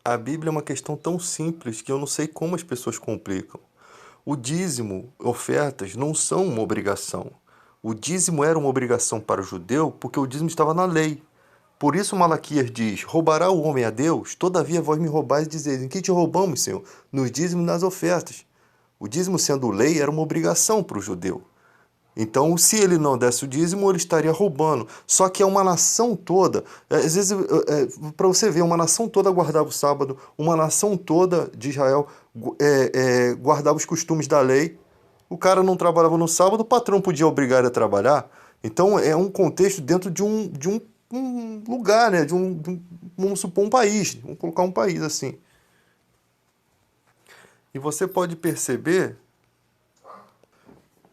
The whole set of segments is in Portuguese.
A Bíblia é uma questão tão simples que eu não sei como as pessoas complicam. O dízimo, ofertas, não são uma obrigação. O dízimo era uma obrigação para o judeu porque o dízimo estava na lei. Por isso Malaquias diz: roubará o homem a Deus? Todavia vós me roubais e dizeis: em que te roubamos, Senhor? Nos dízimos e nas ofertas. O dízimo, sendo lei, era uma obrigação para o judeu. Então, se ele não desse o dízimo, ele estaria roubando. Só que é uma nação toda. Às vezes, para você ver, uma nação toda guardava o sábado, uma nação toda de Israel guardava os costumes da lei. O cara não trabalhava no sábado, o patrão podia obrigar ele a trabalhar. Então, é um contexto dentro de um lugar, né? Vamos supor, um país. Vamos colocar um país assim. E você pode perceber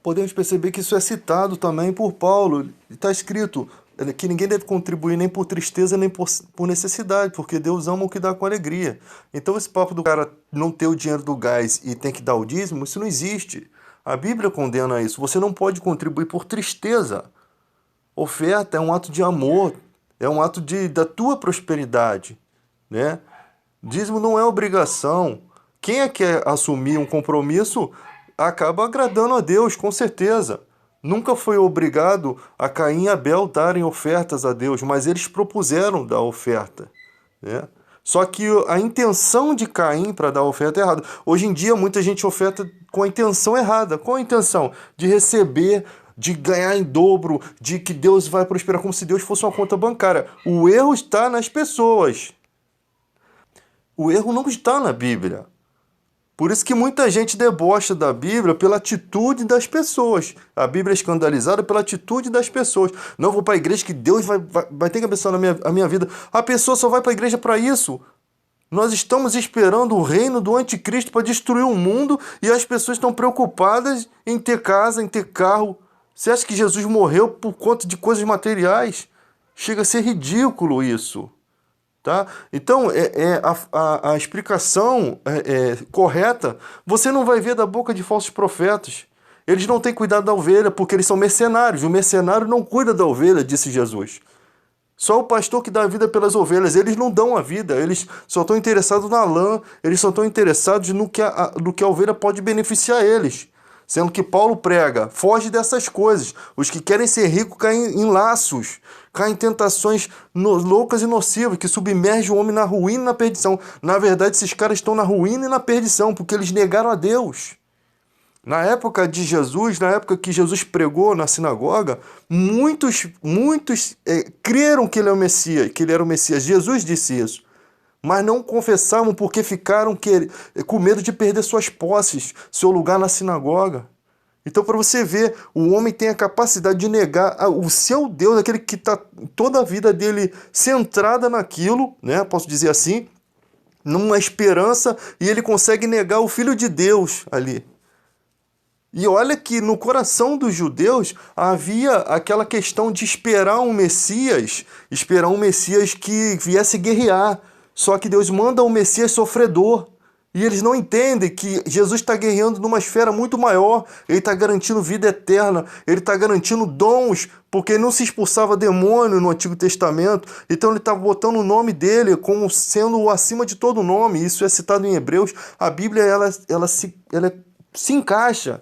podemos perceber que isso é citado também por Paulo. Está escrito que ninguém deve contribuir nem por tristeza nem por necessidade, porque Deus ama o que dá com alegria. Então esse papo do cara não ter o dinheiro do gás e tem que dar o dízimo, isso não existe. A Bíblia condena isso. Você não pode contribuir por tristeza. Oferta é um ato de amor, é um ato da tua prosperidade, né? Dízimo não é obrigação. Quem é que quer assumir um compromisso acaba agradando a Deus, com certeza. Nunca foi obrigado a Caim e Abel darem ofertas a Deus, mas eles propuseram dar oferta, né? Só que a intenção de Caim para dar oferta é errada. Hoje em dia, muita gente oferta com a intenção errada. Qual a intenção? De receber, de ganhar em dobro, de que Deus vai prosperar, como se Deus fosse uma conta bancária. O erro está nas pessoas. O erro não está na Bíblia. Por isso que muita gente debocha da Bíblia pela atitude das pessoas. A Bíblia é escandalizada pela atitude das pessoas. Não vou para a igreja que Deus vai ter que abençoar a minha vida. A pessoa só vai para a igreja para isso. Nós estamos esperando o reino do anticristo para destruir o mundo e as pessoas estão preocupadas em ter casa, em ter carro. Você acha que Jesus morreu por conta de coisas materiais? Chega a ser ridículo isso. Tá? Então, a explicação correta você não vai ver da boca de falsos profetas. Eles não têm cuidado da ovelha porque eles são mercenários. O mercenário não cuida da ovelha, disse Jesus. Só o pastor que dá a vida pelas ovelhas. Eles não dão a vida, eles só estão interessados na lã, eles só estão interessados no que a ovelha pode beneficiar eles. Sendo que Paulo prega, foge dessas coisas. Os que querem ser ricos caem em laços, caem em tentações loucas e nocivas, que submergem o homem na ruína e na perdição. Na verdade, esses caras estão na ruína e na perdição, porque eles negaram a Deus. Na época de Jesus, na época que Jesus pregou na sinagoga, muitos creram que ele é o Messias, que ele era o Messias. Jesus disse isso. Mas não confessavam porque ficaram com medo de perder suas posses, seu lugar na sinagoga. Então, para você ver, o homem tem a capacidade de negar o seu Deus, aquele que está toda a vida dele centrada naquilo, né? Posso dizer assim, numa esperança, e ele consegue negar o Filho de Deus ali. E olha que no coração dos judeus havia aquela questão de esperar um Messias que viesse guerrear. Só que Deus manda um Messias sofredor. E eles não entendem que Jesus está guerreando numa esfera muito maior. Ele está garantindo vida eterna. Ele está garantindo dons, porque ele não se expulsava demônio no Antigo Testamento. Então ele está botando o nome dele como sendo o acima de todo nome. Isso é citado em Hebreus. A Bíblia ela se encaixa.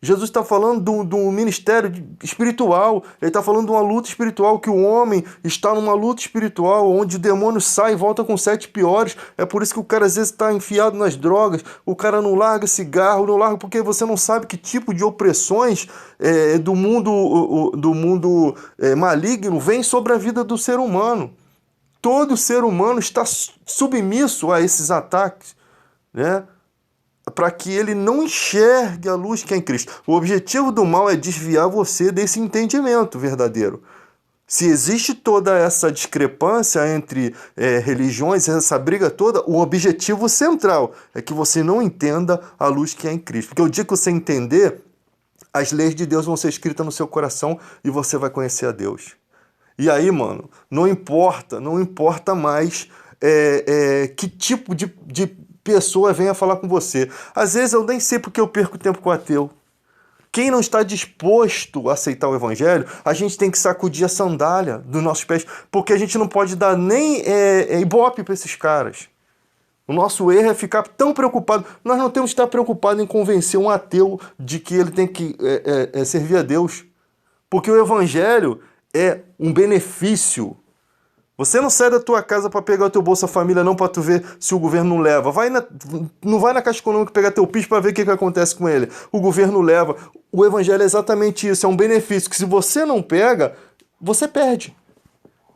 Jesus está falando do ministério espiritual, ele está falando de uma luta espiritual, que o homem está numa luta espiritual, onde o demônio sai e volta com 7 piores. É por isso que o cara às vezes está enfiado nas drogas, o cara não larga cigarro, não larga porque você não sabe que tipo de opressões do mundo maligno vem sobre a vida do ser humano. Todo ser humano está submisso a esses ataques, né? Para que ele não enxergue a luz que é em Cristo. O objetivo do mal é desviar você desse entendimento verdadeiro. Se existe toda essa discrepância entre religiões, essa briga toda, o objetivo central é que você não entenda a luz que é em Cristo. Porque o dia que você entender, as leis de Deus vão ser escritas no seu coração e você vai conhecer a Deus. E aí, mano, não importa mais que tipo de pessoa venha falar com você. Às vezes eu nem sei porque eu perco tempo com o ateu. Quem não está disposto a aceitar o evangelho, a gente tem que sacudir a sandália dos nossos pés, porque a gente não pode dar nem ibope para esses caras. O nosso erro é ficar tão preocupado. Nós não temos que estar preocupados em convencer um ateu de que ele tem que servir a Deus. Porque o evangelho é um benefício. Você não sai da tua casa para pegar o teu Bolsa Família não para tu ver se o governo não leva. Não vai na Caixa Econômica pegar teu PIS para ver o que acontece com ele. O governo leva. O evangelho é exatamente isso. É um benefício que se você não pega, você perde.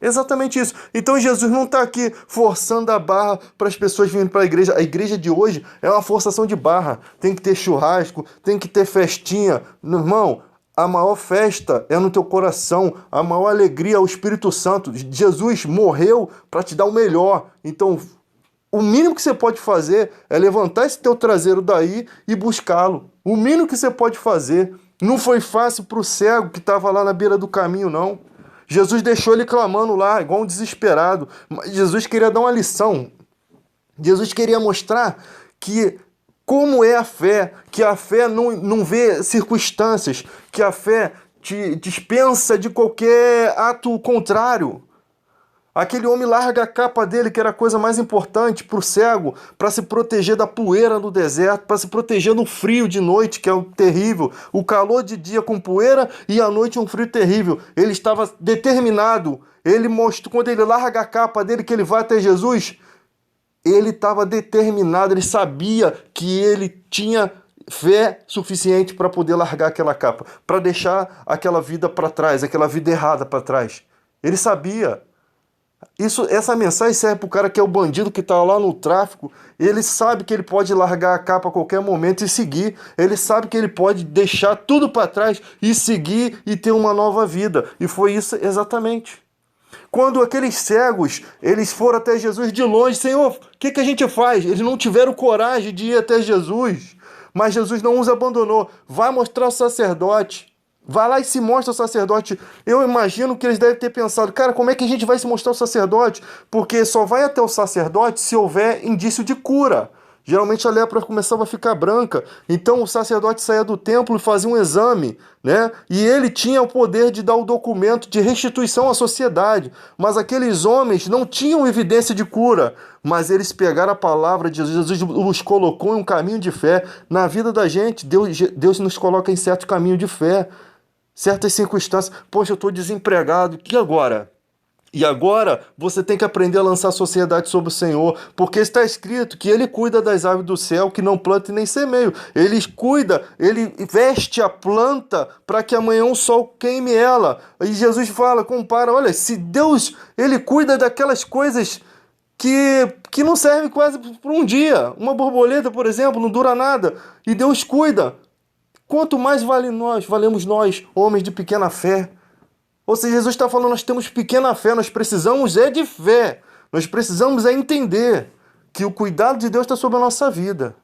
Exatamente isso. Então Jesus não está aqui forçando a barra para as pessoas virem para a igreja. A igreja de hoje é uma forçação de barra. Tem que ter churrasco, tem que ter festinha. Irmão, a maior festa é no teu coração. A maior alegria é o Espírito Santo. Jesus morreu para te dar o melhor. Então, o mínimo que você pode fazer é levantar esse teu traseiro daí e buscá-lo. O mínimo que você pode fazer. Não foi fácil para o cego que estava lá na beira do caminho, não. Jesus deixou ele clamando lá, igual um desesperado. Mas Jesus queria dar uma lição. Jesus queria mostrar que como é a fé, que a fé não vê circunstâncias, que a fé te dispensa de qualquer ato contrário. Aquele homem larga a capa dele, que era a coisa mais importante para o cego, para se proteger da poeira no deserto, para se proteger do frio de noite, que é o terrível, o calor de dia com poeira e à noite um frio terrível. Ele estava determinado, ele mostrou, quando ele larga a capa dele, que ele vai até Jesus, ele estava determinado, ele sabia que ele tinha fé suficiente para poder largar aquela capa, para deixar aquela vida para trás, aquela vida errada para trás. Ele sabia. Essa mensagem serve para o cara que é o bandido que está lá no tráfico. Ele sabe que ele pode largar a capa a qualquer momento e seguir. Ele sabe que ele pode deixar tudo para trás e seguir e ter uma nova vida. E foi isso exatamente. Quando aqueles cegos, eles foram até Jesus de longe, Senhor, o que a gente faz? Eles não tiveram coragem de ir até Jesus. Mas Jesus não os abandonou. Vai mostrar o sacerdote. Vai lá e se mostra o sacerdote. Eu imagino que eles devem ter pensado, cara, como é que a gente vai se mostrar o sacerdote? Porque só vai até o sacerdote se houver indício de cura. Geralmente a lepra começava a ficar branca. Então o sacerdote saía do templo e fazia um exame, né? E ele tinha o poder de dar o documento de restituição à sociedade. Mas aqueles homens não tinham evidência de cura. Mas eles pegaram a palavra de Jesus. Jesus os colocou em um caminho de fé. Na vida da gente, Deus nos coloca em certo caminho de fé. Certas circunstâncias. Poxa, eu estou desempregado. E agora? E agora você tem que aprender a lançar a sociedade sobre o Senhor, porque está escrito que Ele cuida das aves do céu, que não planta e nem semeia. Ele cuida, Ele veste a planta para que amanhã o sol queime ela. E Jesus fala, compara, olha, se Deus, Ele cuida daquelas coisas que não servem quase por um dia. Uma borboleta, por exemplo, não dura nada. E Deus cuida. Quanto mais valemos nós, homens de pequena fé. Ou seja, Jesus está falando, nós temos pequena fé, nós precisamos de fé. Nós precisamos entender que o cuidado de Deus está sobre a nossa vida.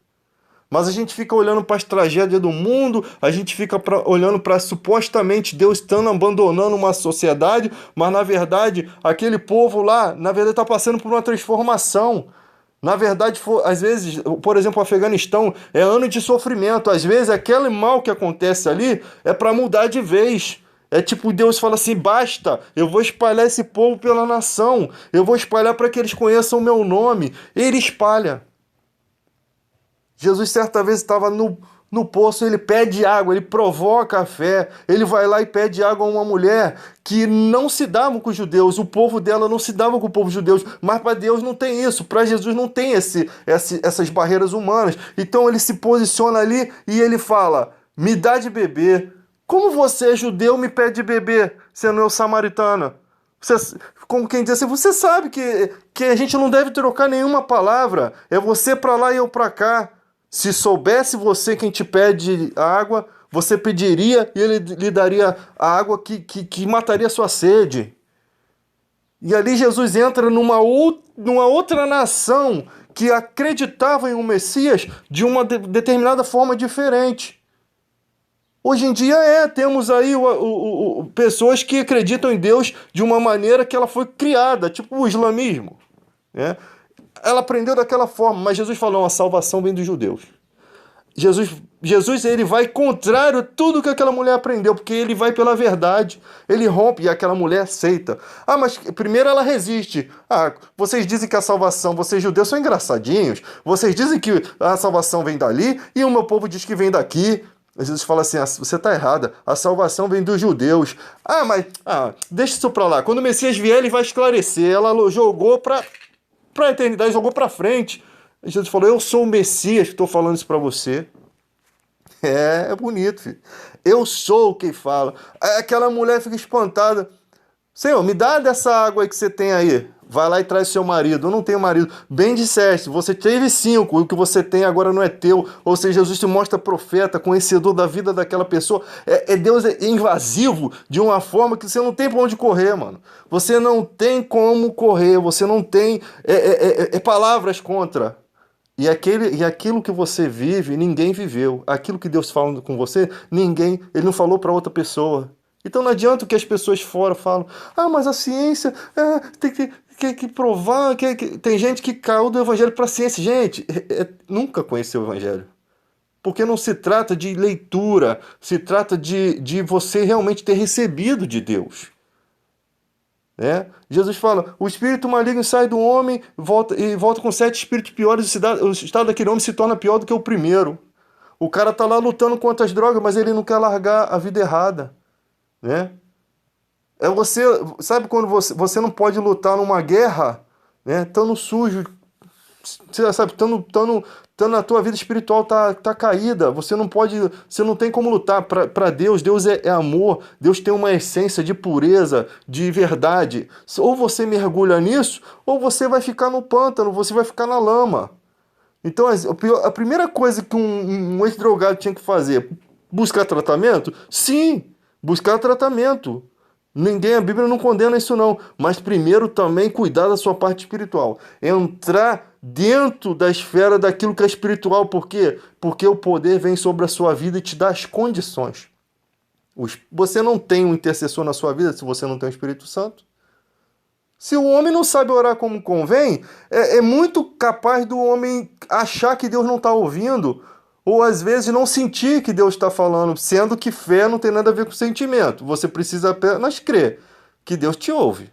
Mas a gente fica olhando para as tragédias do mundo, a gente fica olhando para supostamente Deus estando abandonando uma sociedade, mas na verdade, aquele povo lá, na verdade está passando por uma transformação. Na verdade, às vezes, por exemplo, o Afeganistão é ano de sofrimento. Às vezes, aquele mal que acontece ali é para mudar de vez. É tipo, Deus fala assim, basta, eu vou espalhar esse povo pela nação, eu vou espalhar para que eles conheçam o meu nome. Ele espalha. Jesus certa vez estava no poço, ele pede água, ele provoca a fé, ele vai lá e pede água a uma mulher que não se dava com os judeus, o povo dela não se dava com o povo judeu, mas para Deus não tem isso, para Jesus não tem essas barreiras humanas. Então ele se posiciona ali e ele fala, me dá de beber. Como você, judeu, me pede de beber, sendo eu samaritana? Como quem diz assim, você sabe que a gente não deve trocar nenhuma palavra. É você para lá e eu para cá. Se soubesse você quem te pede a água, você pediria e ele lhe daria a água que mataria a sua sede. E ali Jesus entra numa outra nação que acreditava em um Messias de uma determinada forma diferente. Hoje em dia temos aí pessoas que acreditam em Deus de uma maneira que ela foi criada, tipo o islamismo. Né? Ela aprendeu daquela forma, mas Jesus falou, a salvação vem dos judeus. Jesus ele vai contrário a tudo que aquela mulher aprendeu, porque ele vai pela verdade, ele rompe e aquela mulher aceita. Ah, mas primeiro ela resiste. Ah, vocês dizem que a salvação, vocês judeus são engraçadinhos, vocês dizem que a salvação vem dali e o meu povo diz que vem daqui. Jesus fala assim, você está errada, a salvação vem dos judeus. Deixa isso para lá, quando o Messias vier ele vai esclarecer. Ela jogou para a eternidade, jogou para frente. Jesus falou, eu sou o Messias que estou falando isso para você. É bonito, filho. Eu sou quem fala. Aquela mulher fica espantada. Senhor, me dá dessa água aí que você tem aí. Vai lá e traz seu marido. Eu não tenho marido. Bem disseste, você teve 5, o que você tem agora não é teu. Ou seja, Jesus te mostra profeta, conhecedor da vida daquela pessoa. Deus é invasivo de uma forma que você não tem pra onde correr, mano. Você não tem como correr, você não tem palavras contra. E aquilo que você vive, ninguém viveu. Aquilo que Deus fala com você, ele não falou para outra pessoa. Então não adianta o que as pessoas fora falam. Ah, mas a ciência tem que provar. Tem gente que caiu do evangelho para a ciência. Gente, nunca conheceu o evangelho. Porque não se trata de leitura, se trata de você realmente ter recebido de Deus. Jesus fala, o espírito maligno sai do homem e volta com 7 espíritos piores, o estado daquele homem se torna pior do que o primeiro. O cara tá lá lutando contra as drogas, mas ele não quer largar a vida errada. Sabe quando você não pode lutar numa guerra, estando sujo, sabe, estando na tua vida espiritual tá caída, você não tem como lutar para Deus. Deus é amor, Deus tem uma essência de pureza, de verdade. Ou você mergulha nisso, ou você vai ficar no pântano, você vai ficar na lama. Então a primeira coisa que um ex-drogado tinha que fazer, buscar tratamento? Sim, buscar tratamento. A Bíblia não condena isso não, mas primeiro também cuidar da sua parte espiritual, entrar dentro da esfera daquilo que é espiritual. Por quê? Porque o poder vem sobre a sua vida e te dá as condições. Você não tem um intercessor na sua vida se você não tem o Espírito Santo. Se o homem não sabe orar como convém, é muito capaz do homem achar que Deus não está ouvindo, ou às vezes não sentir que Deus está falando, sendo que fé não tem nada a ver com sentimento. Você precisa apenas crer que Deus te ouve.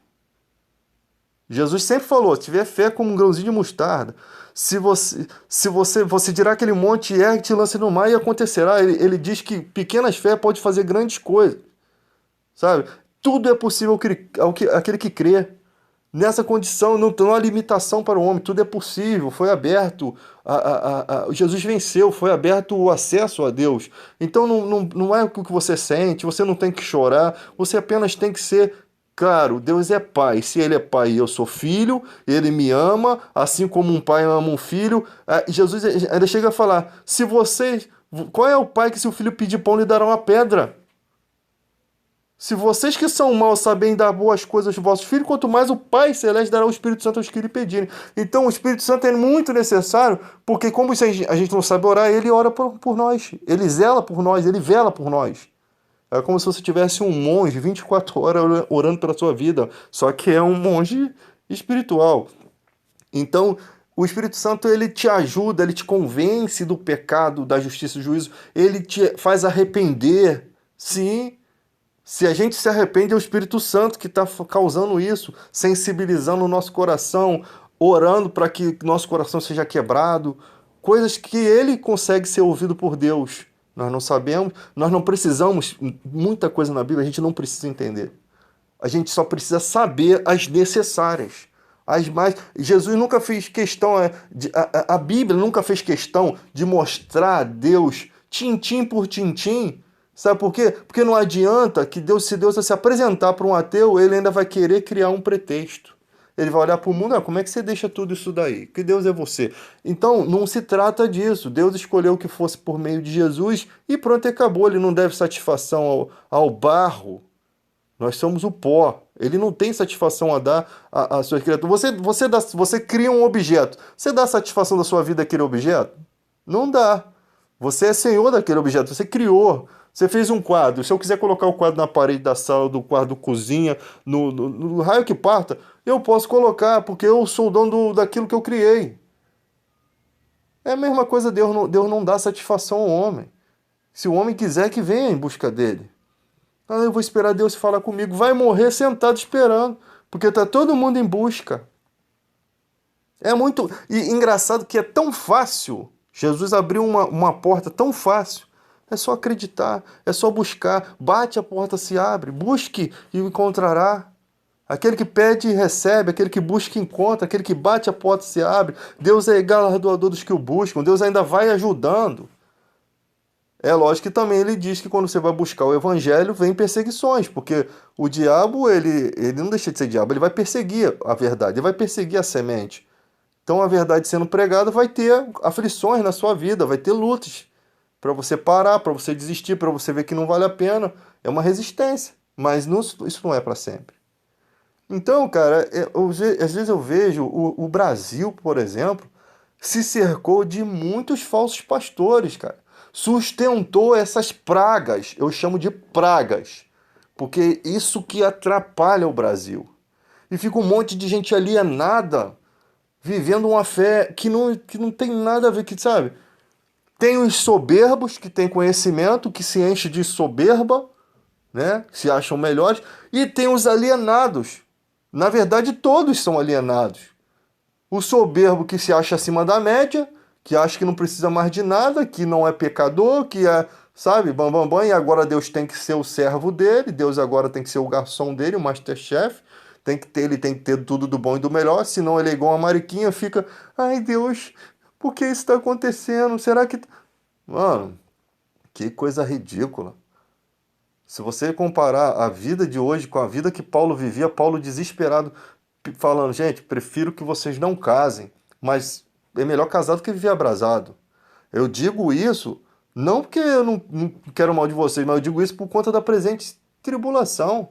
Jesus sempre falou, se tiver fé como um grãozinho de mostarda, se você dirá aquele monte e te lance no mar e acontecerá. Ele diz que pequenas fé pode fazer grandes coisas. Sabe? Tudo é possível aquele que crê. Nessa condição, não há limitação para o homem, tudo é possível, foi aberto, Jesus venceu, foi aberto o acesso a Deus. Então não é o que você sente, você não tem que chorar, você apenas tem que ser claro, Deus é pai, se ele é pai e eu sou filho, ele me ama, assim como um pai ama um filho. Jesus ainda chega a falar, qual é o pai que se o filho pedir pão lhe dará uma pedra? Se vocês que são maus sabem dar boas coisas aos vossos filhos, quanto mais o Pai Celeste dará o Espírito Santo aos que lhe pedirem. Então o Espírito Santo é muito necessário, porque como a gente não sabe orar, ele ora por nós. Ele zela por nós, ele vela por nós. É como se você tivesse um monge 24 horas orando pela sua vida, só que é um monge espiritual. Então o Espírito Santo ele te ajuda, ele te convence do pecado, da justiça e do juízo, ele te faz arrepender, sim. Se a gente se arrepende, é o Espírito Santo que está causando isso, sensibilizando o nosso coração, orando para que nosso coração seja quebrado, coisas que ele consegue ser ouvido por Deus. Nós não sabemos, nós não precisamos, muita coisa na Bíblia a gente não precisa entender. A gente só precisa saber as necessárias. Jesus nunca fez questão, a Bíblia nunca fez questão de mostrar a Deus tintim por tintim. Sabe por quê? Porque não adianta que se Deus se apresentar para um ateu, ele ainda vai querer criar um pretexto. Ele vai olhar para o mundo, como é que você deixa tudo isso daí? Que Deus é você? Então, não se trata disso. Deus escolheu que fosse por meio de Jesus e pronto, acabou. Ele não deve satisfação ao barro. Nós somos o pó. Ele não tem satisfação a dar a suas criaturas. Você cria um objeto. Você dá satisfação da sua vida àquele objeto? Não dá. Você é senhor daquele objeto. Você criou. Você fez um quadro. Se eu quiser colocar o quadro na parede da sala, do quarto, cozinha, no raio que parta, eu posso colocar, porque eu sou o dono daquilo que eu criei. É a mesma coisa, Deus não dá satisfação ao homem. Se o homem quiser, que venha em busca dele. Ah, eu vou esperar Deus falar comigo. Vai morrer sentado esperando, porque está todo mundo em busca. É muito engraçado que é tão fácil. Jesus abriu uma porta tão fácil. É só acreditar, é só buscar. Bate, a porta se abre. Busque e encontrará. Aquele que pede recebe, aquele que busca encontra, aquele que bate a porta se abre. Deus é galardoador dos que o buscam. Deus ainda vai ajudando. É lógico que também ele diz que quando você vai buscar o evangelho, vem perseguições, porque o diabo, ele não deixa de ser diabo, ele vai perseguir a verdade, ele vai perseguir a semente. Então a verdade sendo pregada vai ter aflições na sua vida, vai ter lutas para você parar, para você desistir, para você ver que não vale a pena. É uma resistência, mas isso não é para sempre. Então, cara, às vezes eu vejo o Brasil, por exemplo, se cercou de muitos falsos pastores, cara. Sustentou essas pragas, eu chamo de pragas, porque isso que atrapalha o Brasil. E fica um monte de gente alienada, vivendo uma fé que não tem nada a ver, que sabe? Tem os soberbos que têm conhecimento, que se enche de soberba, né? Se acham melhores, e tem os alienados. Na verdade, todos são alienados. O soberbo que se acha acima da média, que acha que não precisa mais de nada, que não é pecador, que é, sabe, bam, bam, bam, e agora Deus tem que ser o servo dele, Deus agora tem que ser o garçom dele, o masterchef, ele tem que ter tudo do bom e do melhor, senão ele é igual uma mariquinha, fica, ai Deus, por que isso está acontecendo? Será que... Mano, que coisa ridícula. Se você comparar a vida de hoje com a vida que Paulo vivia, Paulo desesperado, falando, gente, prefiro que vocês não casem, mas é melhor casar do que viver abrasado. Eu digo isso, não porque eu não quero mal de vocês, mas eu digo isso por conta da presente tribulação.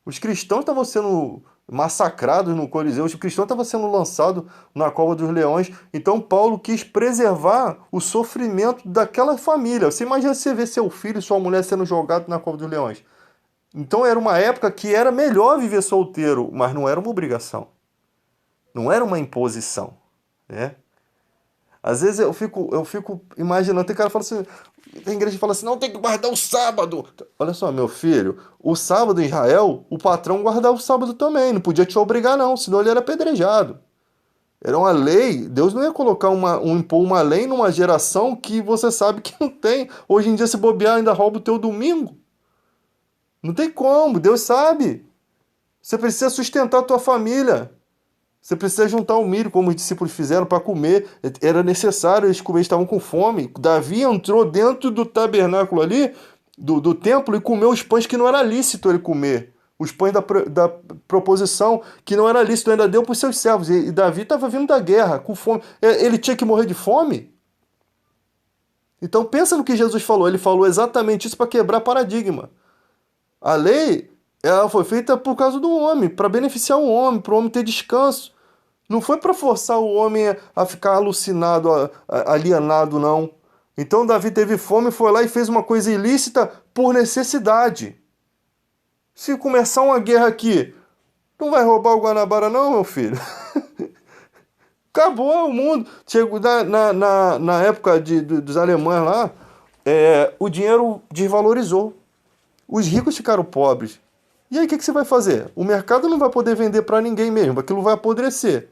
Os cristãos estavam sendo massacrados no Coliseu, os cristãos estavam sendo lançados na cova dos leões. Então Paulo quis preservar o sofrimento daquela família. Você imagina você ver seu filho e sua mulher sendo jogados na cova dos leões. Então era uma época que era melhor viver solteiro, mas não era uma obrigação. Não era uma imposição, né? Às vezes eu fico imaginando, tem cara que fala assim, tem igreja que fala assim, não, tem que guardar o sábado. Olha só, meu filho, o sábado em Israel, o patrão guardava o sábado também, não podia te obrigar não, senão ele era apedrejado. Era uma lei, Deus não ia colocar impor uma lei numa geração que você sabe que não tem. Hoje em dia, se bobear, ainda rouba o teu domingo. Não tem como, Deus sabe. Você precisa sustentar a tua família. Você precisa juntar o milho, como os discípulos fizeram, para comer. Era necessário, eles comer, estavam com fome. Davi entrou dentro do tabernáculo ali, do templo, e comeu os pães que não era lícito ele comer. Os pães da proposição, que não era lícito, ainda deu para os seus servos. E Davi estava vindo da guerra, com fome. Ele tinha que morrer de fome? Então pensa no que Jesus falou. Ele falou exatamente isso para quebrar paradigma. A lei, ela foi feita por causa do homem, para beneficiar o homem, para o homem ter descanso. Não foi para forçar o homem a ficar alucinado, alienado, não. Então Davi teve fome, foi lá e fez uma coisa ilícita por necessidade. Se começar uma guerra aqui, não vai roubar o Guanabara não, meu filho? Acabou o mundo. Chegou na época dos alemães lá, o dinheiro desvalorizou. Os ricos ficaram pobres. E aí o que você vai fazer? O mercado não vai poder vender para ninguém mesmo, aquilo vai apodrecer.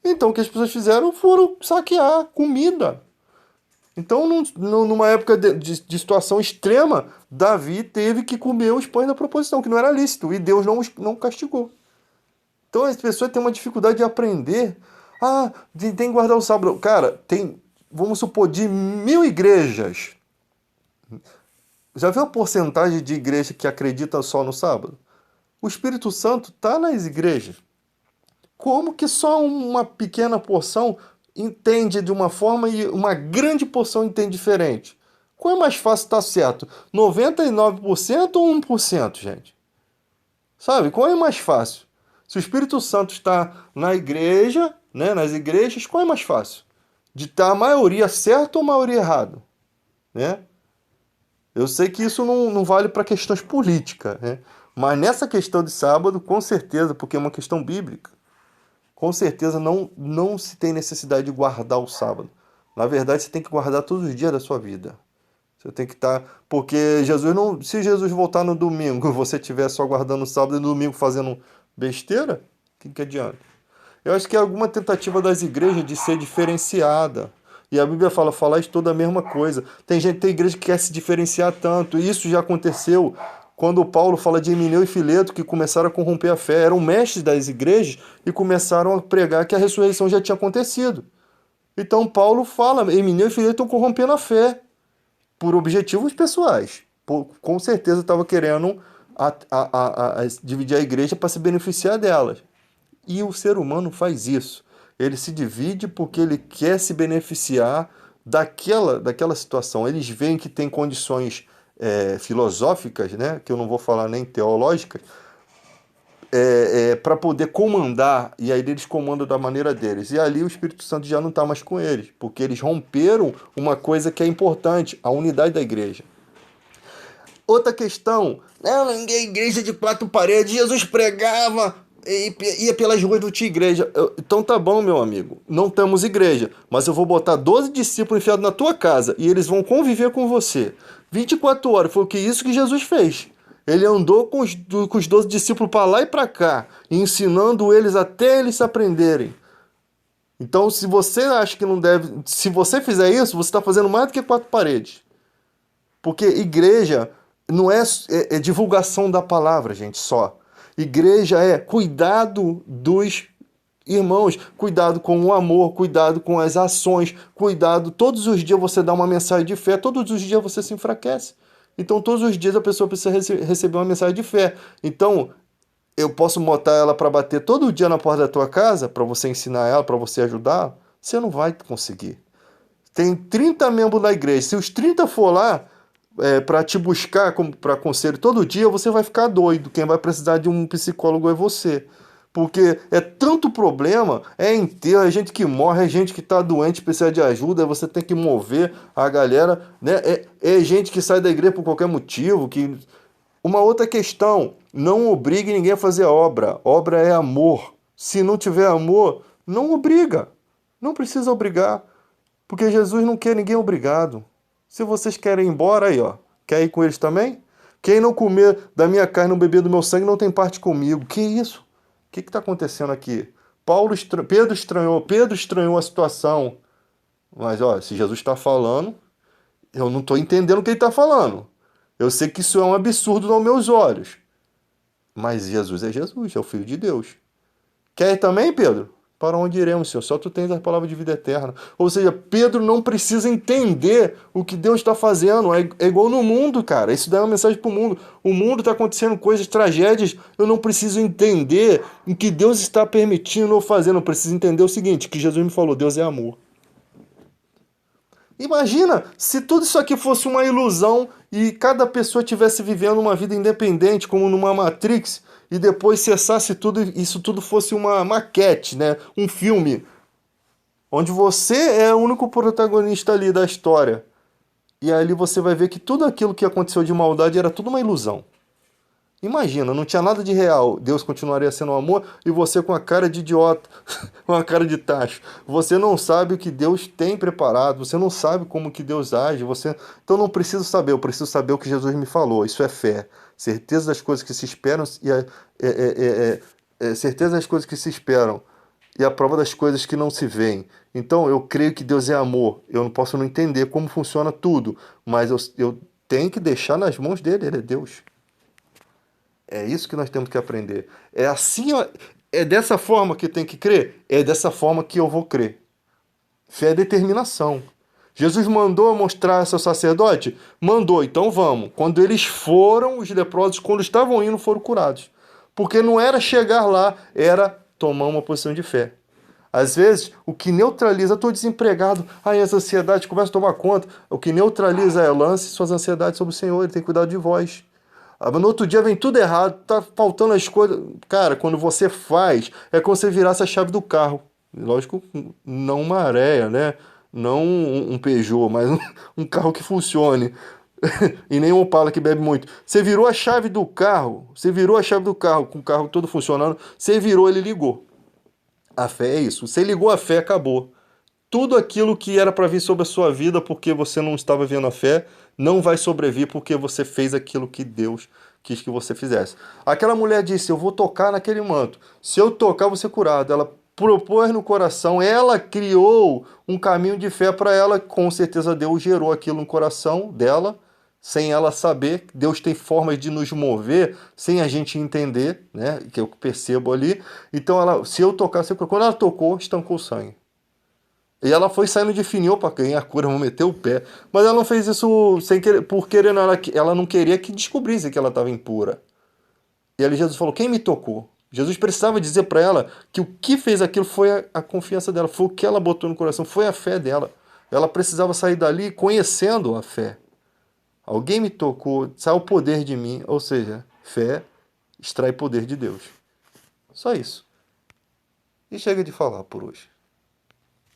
Então o que as pessoas fizeram foram saquear comida. Então numa época de situação extrema, Davi teve que comer os pães da proposição, que não era lícito, e Deus não castigou. Então as pessoas têm uma dificuldade de aprender. Ah, tem que guardar o sábado. Cara, vamos supor, de 1000 igrejas. Já viu a porcentagem de igreja que acredita só no sábado? O Espírito Santo está nas igrejas. Como que só uma pequena porção entende de uma forma e uma grande porção entende diferente? Qual é mais fácil estar certo? 99% ou 1%, gente? Sabe? Qual é mais fácil? Se o Espírito Santo está na igreja, né, nas igrejas, qual é mais fácil? De estar a maioria certa ou a maioria errada? Né? Eu sei que isso não vale para questões políticas, né? Mas nessa questão de sábado, com certeza, porque é uma questão bíblica, com certeza não se tem necessidade de guardar o sábado. Na verdade, você tem que guardar todos os dias da sua vida. Você tem que estar. Porque Jesus não. Se Jesus voltar no domingo e você estiver só guardando o sábado e no domingo fazendo besteira, o que adianta? Eu acho que é alguma tentativa das igrejas de ser diferenciada. E a Bíblia fala, falais toda a mesma coisa. Tem igreja que quer se diferenciar tanto. E isso já aconteceu quando Paulo fala de Emineu e Fileto, que começaram a corromper a fé. Eram mestres das igrejas e começaram a pregar que a ressurreição já tinha acontecido. Então Paulo fala, Emineu e Fileto estão corrompendo a fé por objetivos pessoais. Com certeza estava querendo dividir a igreja para se beneficiar delas. E o ser humano faz isso. Ele se divide porque ele quer se beneficiar daquela situação. Eles veem que tem condições filosóficas, né, que eu não vou falar nem teológicas, para poder comandar, e aí eles comandam da maneira deles. E ali o Espírito Santo já não está mais com eles, porque eles romperam uma coisa que é importante, a unidade da igreja. Outra questão, não, ninguém igreja de quatro paredes, Jesus pregava, ia pelas ruas, não tinha igreja. Então tá bom, meu amigo, não temos igreja, mas eu vou botar 12 discípulos enfiados na tua casa e eles vão conviver com você 24 horas. Foi isso que Jesus fez. Ele andou com os 12 discípulos para lá e para cá, ensinando eles até eles se aprenderem. Então, se você acha que não deve, se você fizer isso, você está fazendo mais do que quatro paredes. Porque igreja não é divulgação da palavra, gente, só. Igreja é cuidado dos irmãos, cuidado com o amor, cuidado com as ações, cuidado. Todos os dias você dá uma mensagem de fé, todos os dias você se enfraquece. Então, todos os dias a pessoa precisa receber uma mensagem de fé. Então, eu posso botar ela para bater todo dia na porta da tua casa, para você ensinar ela, para você ajudar? Você não vai conseguir. Tem 30 membros da igreja. Se os 30 for lá para te buscar para conselho todo dia, você vai ficar doido. Quem vai precisar de um psicólogo é você. Porque é tanto problema, é enterro, é gente que morre, é gente que está doente, precisa de ajuda, você tem que mover a galera, né? É gente que sai da igreja por qualquer motivo. Uma outra questão, não obrigue ninguém a fazer obra. Obra é amor. Se não tiver amor, não obriga. Não precisa obrigar. Porque Jesus não quer ninguém obrigado. Se vocês querem ir embora, aí, ó. Quer ir com eles também? Quem não comer da minha carne e não beber do meu sangue não tem parte comigo. Que isso? O que está acontecendo aqui? Pedro estranhou a situação. Mas, ó, se Jesus está falando, eu não estou entendendo o que ele está falando. Eu sei que isso é um absurdo aos meus olhos. Mas Jesus, é o Filho de Deus. Quer ir também, Pedro? Para onde iremos, Senhor? Só tu tens a palavra de vida eterna. Ou seja, Pedro não precisa entender o que Deus está fazendo. É igual no mundo, cara. Isso dá uma mensagem para o mundo. O mundo está acontecendo coisas, tragédias. Eu não preciso entender o que Deus está permitindo ou fazendo. Eu preciso entender o seguinte, que Jesus me falou, Deus é amor. Imagina se tudo isso aqui fosse uma ilusão e cada pessoa estivesse vivendo uma vida independente, como numa Matrix, e depois cessasse tudo e isso tudo fosse uma maquete, né? Um filme, onde você é o único protagonista ali da história. E ali você vai ver que tudo aquilo que aconteceu de maldade era tudo uma ilusão. Imagina, não tinha nada de real. Deus continuaria sendo amor e você com a cara de idiota, com a cara de tacho. Você não sabe o que Deus tem preparado, você não sabe como que Deus age. Então não preciso saber, eu preciso saber o que Jesus me falou. Isso é fé. Certeza das coisas que se esperam certeza das coisas que se esperam e a prova das coisas que não se veem. Então eu creio que Deus é amor. Eu não posso não entender como funciona tudo, mas eu tenho que deixar nas mãos dele, ele é Deus. É isso que nós temos que aprender. É assim, é dessa forma que tem que crer? É dessa forma que eu vou crer. Fé é determinação. Jesus mandou mostrar seu sacerdote? Mandou, então vamos. Quando eles foram, os leprosos, quando estavam indo, foram curados. Porque não era chegar lá, era tomar uma posição de fé. Às vezes, o que neutraliza, estou desempregado, aí as ansiedades começam a tomar conta. O que neutraliza é lance suas ansiedades sobre o Senhor, ele tem cuidado de vós. No outro dia vem tudo errado, tá faltando as coisas. Cara, quando você faz, é como se virasse a chave do carro. Lógico, não uma areia, né? Não um Peugeot, mas um carro que funcione. E nem um Opala que bebe muito. Você virou a chave do carro, com o carro todo funcionando, você virou, ele ligou. A fé é isso. Você ligou a fé, acabou. tudo aquilo que era para vir sobre a sua vida porque você não estava vendo a fé, não vai sobrevir porque você fez aquilo que Deus quis que você fizesse. Aquela mulher disse: eu vou tocar naquele manto. Se eu tocar, eu vou ser curado. Ela propôs no coração, ela criou um caminho de fé para ela. Com certeza Deus gerou aquilo no coração dela, sem ela saber. Deus tem formas de nos mover sem a gente entender, né? Que eu percebo ali. Então, se eu tocar, quando ela tocou, estancou o sangue. E ela foi saindo de fininho para ganhar a cura, vou meter o pé. Mas ela não fez isso sem querer, por querer, não, ela não queria que descobrisse que ela estava impura. E ali Jesus falou: quem me tocou? Jesus precisava dizer para ela que o que fez aquilo foi a confiança dela, foi o que ela botou no coração, foi a fé dela. Ela precisava sair dali conhecendo a fé. Alguém me tocou, sai o poder de mim, ou seja, fé extrai poder de Deus. Só isso. E chega de falar por hoje.